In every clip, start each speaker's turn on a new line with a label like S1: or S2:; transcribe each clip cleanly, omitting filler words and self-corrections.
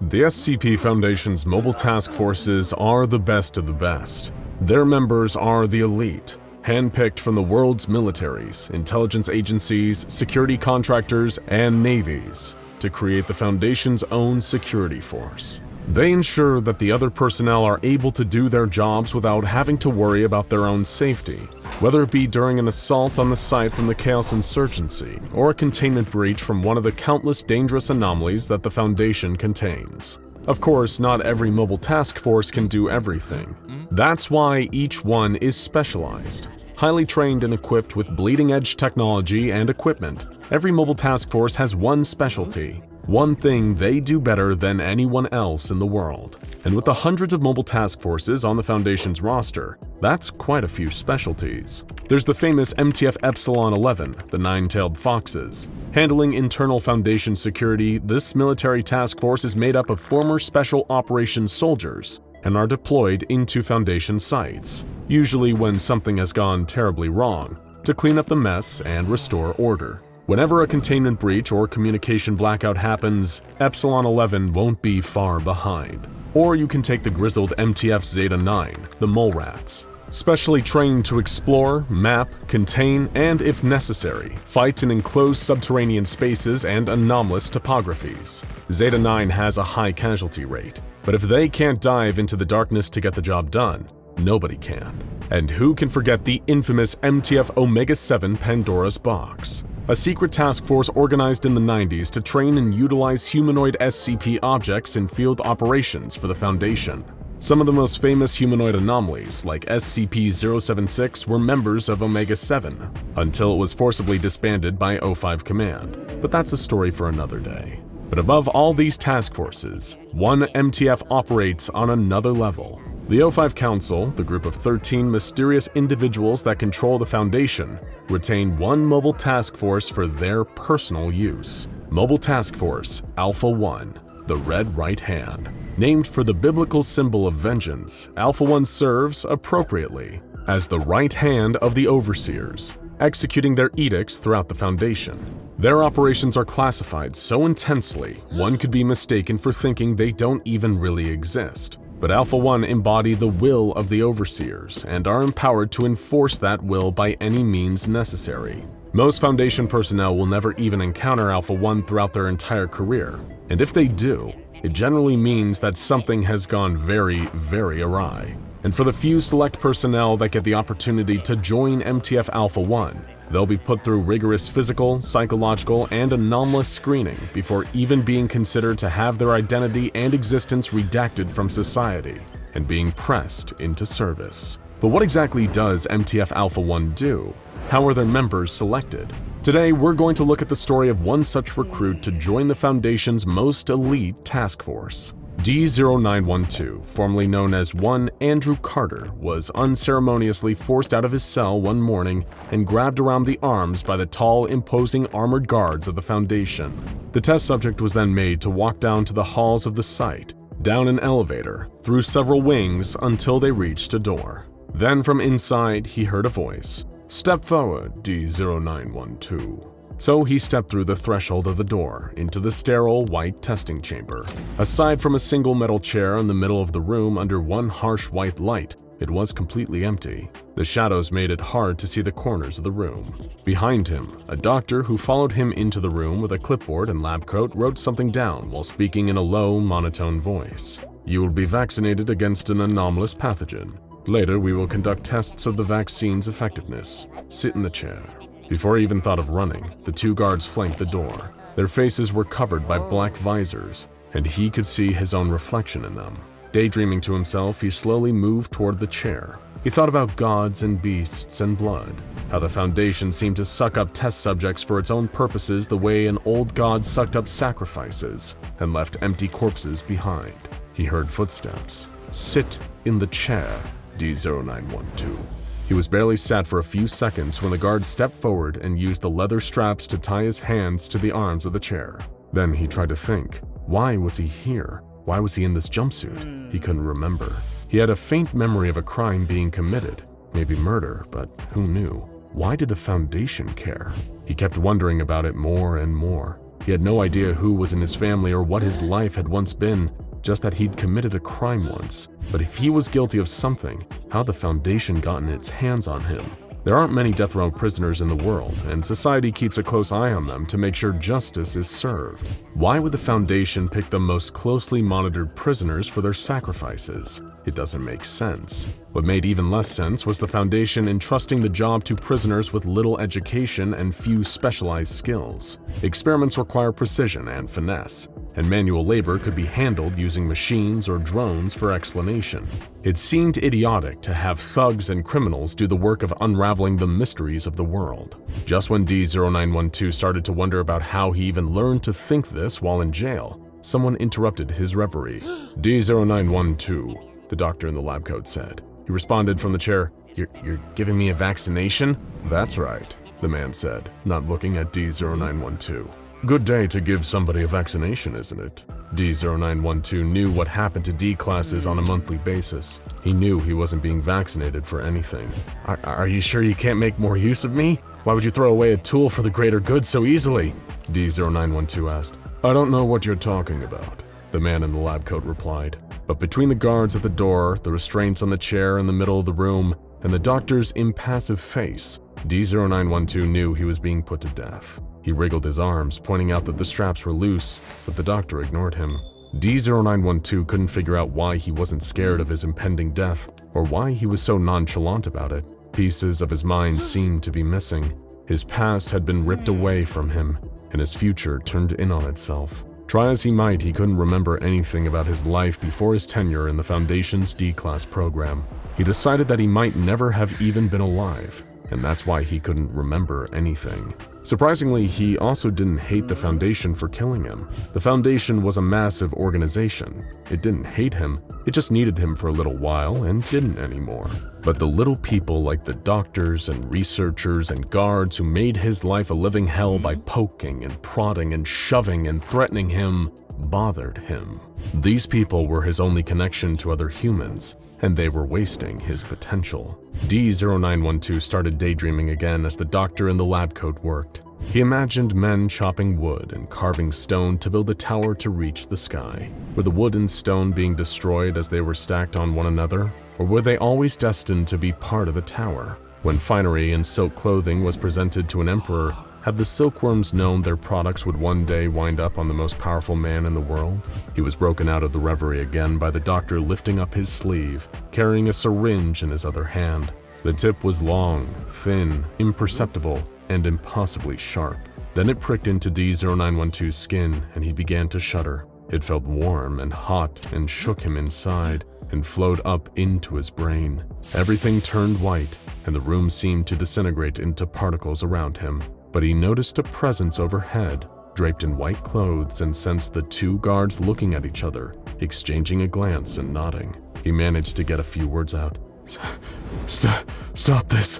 S1: The SCP Foundation's mobile task forces are the best of the best. Their members are the elite, handpicked from the world's militaries, intelligence agencies, security contractors, and navies to create the Foundation's own security force. They ensure that the other personnel are able to do their jobs without having to worry about their own safety, whether it be during an assault on the site from the Chaos Insurgency or a containment breach from one of the countless dangerous anomalies that the Foundation contains. Of course, not every mobile task force can do everything. That's why each one is specialized. Highly trained and equipped with bleeding-edge technology and equipment, every mobile task force has one specialty. One thing they do better than anyone else in the world. And with the hundreds of mobile task forces on the Foundation's roster, that's quite a few specialties. There's the famous MTF Epsilon-11, the Nine-Tailed Foxes. Handling internal Foundation security, this military task force is made up of former Special Operations soldiers and are deployed into Foundation sites, usually when something has gone terribly wrong, to clean up the mess and restore order. Whenever a containment breach or communication blackout happens, Epsilon-11 won't be far behind. Or you can take the grizzled MTF Zeta-9, the Mole Rats. Specially trained to explore, map, contain, and if necessary, fight in enclosed subterranean spaces and anomalous topographies. Zeta-9 has a high casualty rate, but if they can't dive into the darkness to get the job done, nobody can. And who can forget the infamous MTF Omega-7 Pandora's Box? A secret task force organized in the 90s to train and utilize humanoid SCP objects in field operations for the Foundation. Some of the most famous humanoid anomalies, like SCP-076, were members of Omega-7, until it was forcibly disbanded by O5 Command. But that's a story for another day. But above all these task forces, one MTF operates on another level. The O5 Council, the group of 13 mysterious individuals that control the Foundation, retain one mobile task force for their personal use. Mobile Task Force Alpha-1, the Red Right Hand. Named for the biblical symbol of vengeance, Alpha-1 serves, appropriately, as the right hand of the Overseers, executing their edicts throughout the Foundation. Their operations are classified so intensely, one could be mistaken for thinking they don't even really exist. But Alpha-1 embody the will of the Overseers and are empowered to enforce that will by any means necessary. Most Foundation personnel will never even encounter Alpha-1 throughout their entire career, and if they do, it generally means that something has gone very, very awry. And for the few select personnel that get the opportunity to join MTF Alpha-1, they'll be put through rigorous physical, psychological, and anomalous screening before even being considered to have their identity and existence redacted from society and being pressed into service. But what exactly does MTF Alpha-1 do? How are their members selected? Today, we're going to look at the story of one such recruit to join the Foundation's most elite task force. D-0912, formerly known as 1 Andrew Carter, was unceremoniously forced out of his cell one morning and grabbed around the arms by the tall, imposing armored guards of the Foundation. The test subject was then made to walk down to the halls of the site, down an elevator, through several wings until they reached a door. Then from inside, he heard a voice. "Step forward, D-0912. So he stepped through the threshold of the door into the sterile, white testing chamber. Aside from a single metal chair in the middle of the room under one harsh white light, it was completely empty. The shadows made it hard to see the corners of the room. Behind him, a doctor who followed him into the room with a clipboard and lab coat wrote something down while speaking in a low, monotone voice. "You will be vaccinated against an anomalous pathogen. Later, we will conduct tests of the vaccine's effectiveness. Sit in the chair." Before he even thought of running, the two guards flanked the door. Their faces were covered by black visors, and he could see his own reflection in them. Daydreaming to himself, he slowly moved toward the chair. He thought about gods and beasts and blood, how the Foundation seemed to suck up test subjects for its own purposes the way an old god sucked up sacrifices and left empty corpses behind. He heard footsteps. "Sit in the chair, D-0912. He was barely sat for a few seconds when the guard stepped forward and used the leather straps to tie his hands to the arms of the chair. Then he tried to think. Why was he here? Why was he in this jumpsuit? He couldn't remember. He had a faint memory of a crime being committed, maybe murder, but who knew? Why did the Foundation care? He kept wondering about it more and more. He had no idea who was in his family or what his life had once been, just that he'd committed a crime once. But if he was guilty of something, how the Foundation gotten its hands on him? There aren't many death row prisoners in the world, and society keeps a close eye on them to make sure justice is served. Why would the Foundation pick the most closely monitored prisoners for their sacrifices? It doesn't make sense. What made even less sense was the Foundation entrusting the job to prisoners with little education and few specialized skills. Experiments require precision and finesse, and manual labor could be handled using machines or drones for explanation. It seemed idiotic to have thugs and criminals do the work of unraveling the mysteries of the world. Just when D0912 started to wonder about how he even learned to think this while in jail, someone interrupted his reverie. D0912, the doctor in the lab coat said. He responded from the chair, You're giving me a vaccination? That's right, the man said, not looking at D0912. Good day to give somebody a vaccination, isn't it? D0912 knew what happened to D classes on a monthly basis. He knew he wasn't being vaccinated for anything. Are you sure you can't make more use of me? Why would you throw away a tool for the greater good so easily? D0912 asked. I don't know what you're talking about, the man in the lab coat replied. But between the guards at the door, the restraints on the chair in the middle of the room, and the doctor's impassive face, D0912 knew he was being put to death. He wriggled his arms, pointing out that the straps were loose, but the doctor ignored him. D0912 couldn't figure out why he wasn't scared of his impending death, or why he was so nonchalant about it. Pieces of his mind seemed to be missing. His past had been ripped away from him, and his future turned in on itself. Try as he might, he couldn't remember anything about his life before his tenure in the Foundation's D-Class program. He decided that he might never have even been alive, and that's why he couldn't remember anything. Surprisingly, he also didn't hate the Foundation for killing him. The Foundation was a massive organization. It didn't hate him, it just needed him for a little while and didn't anymore. But the little people like the doctors and researchers and guards who made his life a living hell by poking and prodding and shoving and threatening him bothered him. These people were his only connection to other humans, and they were wasting his potential. D0912 started daydreaming again as the doctor in the lab coat worked. He imagined men chopping wood and carving stone to build a tower to reach the sky. Were the wood and stone being destroyed as they were stacked on one another, or were they always destined to be part of the tower? When finery and silk clothing was presented to an emperor, had the silkworms known their products would one day wind up on the most powerful man in the world? He was broken out of the reverie again by the doctor lifting up his sleeve, carrying a syringe in his other hand. The tip was long, thin, imperceptible, and impossibly sharp. Then it pricked into D0912's skin, and he began to shudder. It felt warm and hot and shook him inside and flowed up into his brain. Everything turned white, and the room seemed to disintegrate into particles around him. But he noticed a presence overhead, draped in white clothes, and sensed the two guards looking at each other, exchanging a glance and nodding. He managed to get a few words out. Stop this.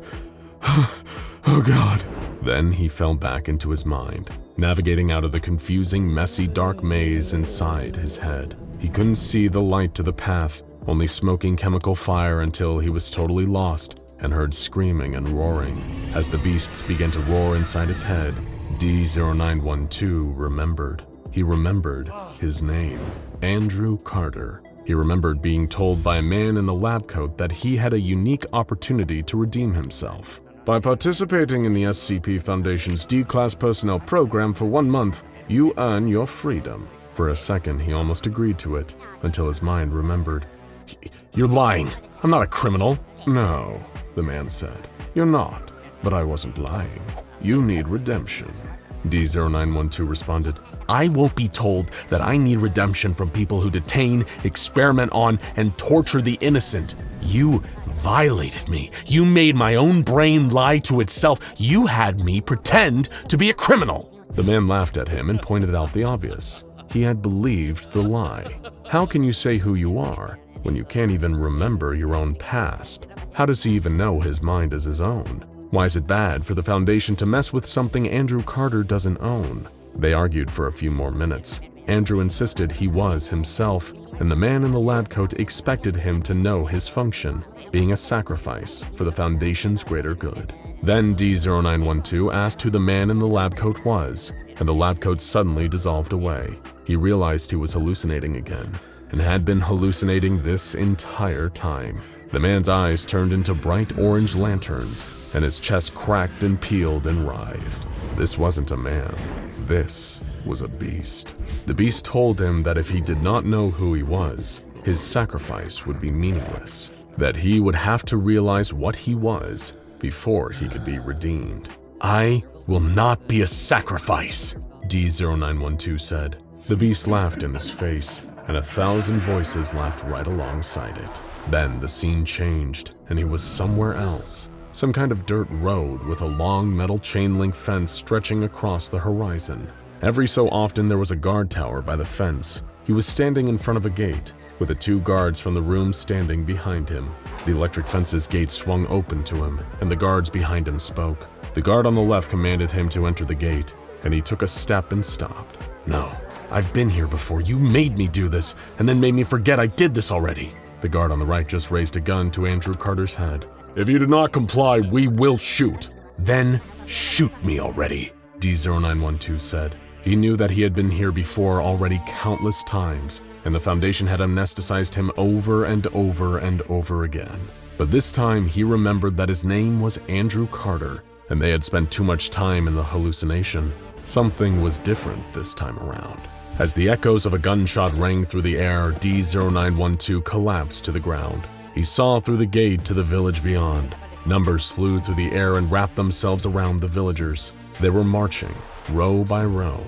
S1: Oh God. Then he fell back into his mind, navigating out of the confusing, messy, dark maze inside his head. He couldn't see the light to the path, only smoking chemical fire until he was totally lost and heard screaming and roaring. As the beasts began to roar inside his head, D0912 remembered. He remembered his name, Andrew Carter. He remembered being told by a man in the lab coat that he had a unique opportunity to redeem himself. By participating in the SCP Foundation's D-Class personnel program for 1 month, you earn your freedom. For a second, he almost agreed to it, until his mind remembered. You're lying. I'm not a criminal. No, the man said. You're not, but I wasn't lying. You need redemption. D0912 responded. I won't be told that I need redemption from people who detain, experiment on, and torture the innocent. You violated me. You made my own brain lie to itself. You had me pretend to be a criminal. The man laughed at him and pointed out the obvious. He had believed the lie. How can you say who you are when you can't even remember your own past? How does he even know his mind is his own? Why is it bad for the Foundation to mess with something Andrew Carter doesn't own? They argued for a few more minutes. Andrew insisted he was himself, and the man in the lab coat expected him to know his function, being a sacrifice for the Foundation's greater good. Then D0912 asked who the man in the lab coat was, and the lab coat suddenly dissolved away. He realized he was hallucinating again, and had been hallucinating this entire time. The man's eyes turned into bright orange lanterns, and his chest cracked and peeled and writhed. This wasn't a man. This was a beast. The beast told him that if he did not know who he was, his sacrifice would be meaningless, that he would have to realize what he was before he could be redeemed. "I will not be a sacrifice," D0912 said. The beast laughed in his face, and 1,000 voices laughed right alongside it. Then the scene changed, and he was somewhere else. Some kind of dirt road with a long metal chain-link fence stretching across the horizon. Every so often there was a guard tower by the fence. He was standing in front of a gate, with the 2 guards from the room standing behind him. The electric fence's gate swung open to him, and the guards behind him spoke. The guard on the left commanded him to enter the gate, and he took a step and stopped. "No, I've been here before. You made me do this, and then made me forget I did this already." The guard on the right just raised a gun to Andrew Carter's head. "If you do not comply, we will shoot." "Then shoot me already," D0912 said. He knew that he had been here before already countless times, and the Foundation had amnesticized him over and over and over again. But this time he remembered that his name was Andrew Carter, and they had spent too much time in the hallucination. Something was different this time around. As the echoes of a gunshot rang through the air, D0912 collapsed to the ground. He saw through the gate to the village beyond. Numbers flew through the air and wrapped themselves around the villagers. They were marching, row by row,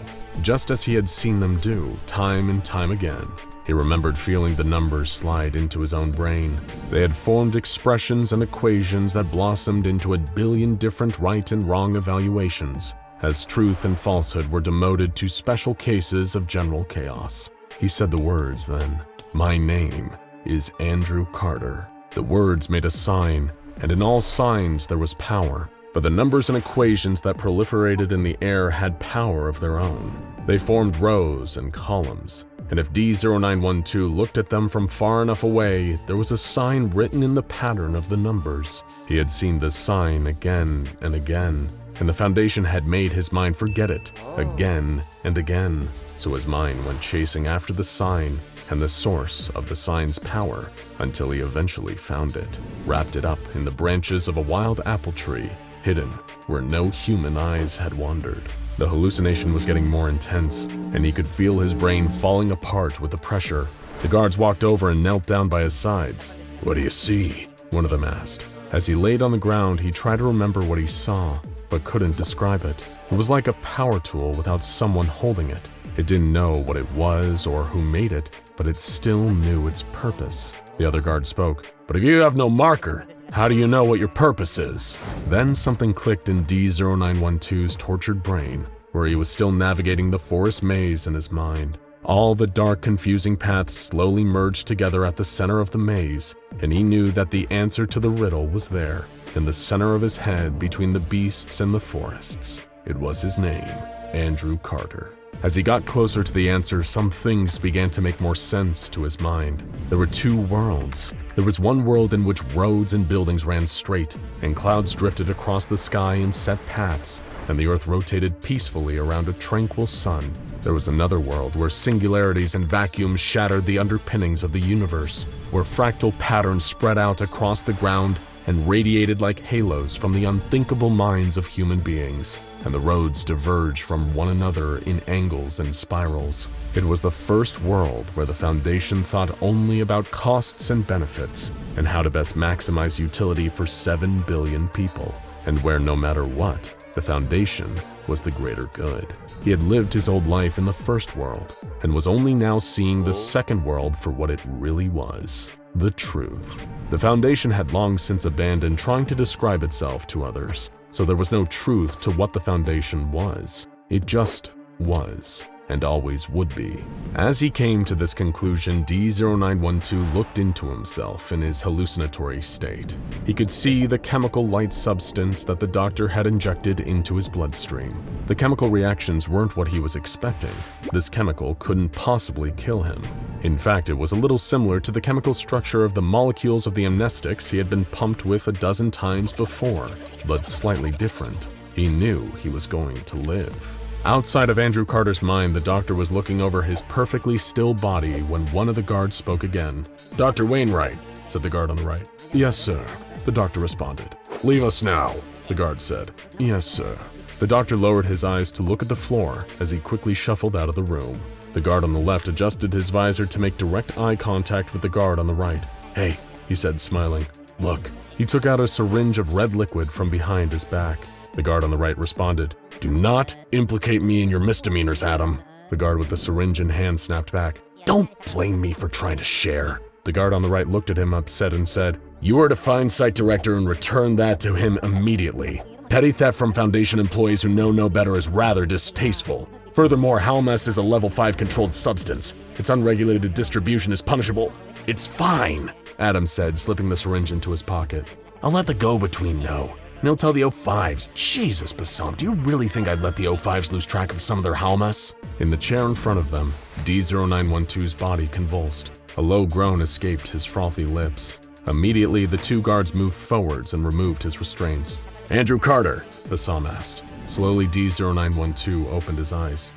S1: just as he had seen them do time and time again. He remembered feeling the numbers slide into his own brain. They had formed expressions and equations that blossomed into 1 billion different right and wrong evaluations, as truth and falsehood were demoted to special cases of general chaos. He said the words then. "My name is Andrew Carter." The words made a sign, and in all signs there was power. But the numbers and equations that proliferated in the air had power of their own. They formed rows and columns, and if D0912 looked at them from far enough away, there was a sign written in the pattern of the numbers. He had seen this sign again and again, and the Foundation had made his mind forget it again and again. So his mind went chasing after the sign and the source of the sign's power until he eventually found it, wrapped it up in the branches of a wild apple tree, hidden where no human eyes had wandered. The hallucination was getting more intense, and he could feel his brain falling apart with the pressure. The guards walked over and knelt down by his sides. "What do you see?" one of them asked. As he laid on the ground, he tried to remember what he saw, but couldn't describe it. It was like a power tool without someone holding it. It didn't know what it was or who made it, but it still knew its purpose. The other guard spoke. "But if you have no marker, how do you know what your purpose is?" Then something clicked in D0912's tortured brain, where he was still navigating the forest maze in his mind. All the dark, confusing paths slowly merged together at the center of the maze, and he knew that the answer to the riddle was there, in the center of his head between the beasts and the forests. It was his name, Andrew Carter. As he got closer to the answer, some things began to make more sense to his mind. There were 2 worlds. There was one world in which roads and buildings ran straight, and clouds drifted across the sky in set paths, and the earth rotated peacefully around a tranquil sun. There was another world where singularities and vacuums shattered the underpinnings of the universe, where fractal patterns spread out across the ground and radiated like halos from the unthinkable minds of human beings, and the roads diverged from one another in angles and spirals. It was the first world where the Foundation thought only about costs and benefits, and how to best maximize utility for 7 billion people, and where no matter what, the Foundation was the greater good. He had lived his old life in the first world, and was only now seeing the second world for what it really was. The truth. The Foundation had long since abandoned trying to describe itself to others, so there was no truth to what the Foundation was. It just was, and always would be. As he came to this conclusion, D0912 looked into himself in his hallucinatory state. He could see the chemical light substance that the doctor had injected into his bloodstream. The chemical reactions weren't what he was expecting. This chemical couldn't possibly kill him. In fact, it was a little similar to the chemical structure of the molecules of the amnestics he had been pumped with a dozen times before, but slightly different. He knew he was going to live. Outside of Andrew Carter's mind, the doctor was looking over his perfectly still body when one of the guards spoke again. "Dr. Wainwright," said the guard on the right. "Yes, sir," the doctor responded. "Leave us now," the guard said. "Yes, sir." The doctor lowered his eyes to look at the floor as he quickly shuffled out of the room. The guard on the left adjusted his visor to make direct eye contact with the guard on the right. "Hey," he said, smiling. "Look." He took out a syringe of red liquid from behind his back. The guard on the right responded. "Do not implicate me in your misdemeanors, Adam." The guard with the syringe in hand snapped back. "Don't blame me for trying to share." The guard on the right looked at him upset and said, "You are to find site director and return that to him immediately. Petty theft from Foundation employees who know no better is rather distasteful. Furthermore, Halmas is a level 5 controlled substance. Its unregulated distribution is punishable." "It's fine," Adam said, slipping the syringe into his pocket. "I'll let the go-between know. And he'll tell the O5s. Jesus, Bassam, do you really think I'd let the O5s lose track of some of their Halmas?" In the chair in front of them, D0912's body convulsed. A low groan escaped his frothy lips. Immediately, the two guards moved forwards and removed his restraints. "Andrew Carter," Bassam asked. Slowly, D0912 opened his eyes.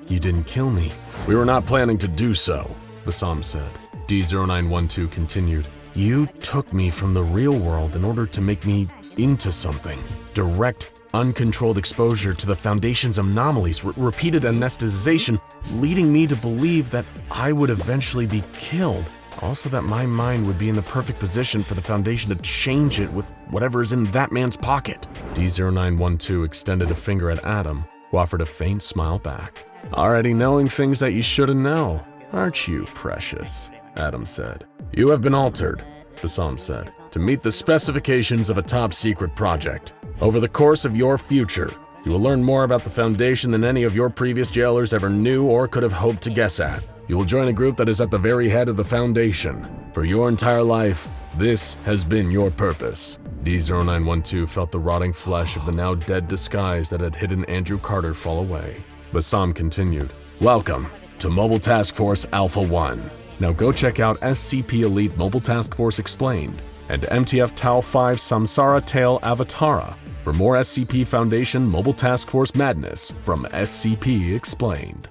S1: You didn't kill me." "We were not planning to do so," Bassam said. D0912 continued. "You took me from the real world in order to make me into something. Direct, uncontrolled exposure to the Foundation's anomalies, repeated anesthetization, leading me to believe that I would eventually be killed. Also that my mind would be in the perfect position for the Foundation to change it with whatever is in that man's pocket." D0912 extended a finger at Adam, who offered a faint smile back. "Already knowing things that you shouldn't know, aren't you, precious?" Adam said. "You have been altered," Bassam said, "to meet the specifications of a top-secret project. Over the course of your future, you will learn more about the Foundation than any of your previous jailers ever knew or could have hoped to guess at. You will join a group that is at the very head of the Foundation. For your entire life, this has been your purpose." D0912 felt the rotting flesh of the now dead disguise that had hidden Andrew Carter fall away. Bassam continued, "Welcome to Mobile Task Force Alpha-1. Now go check out SCP Elite Mobile Task Force Explained and MTF Tau 5 Samsara Tale Avatara for more SCP Foundation Mobile Task Force madness from SCP Explained."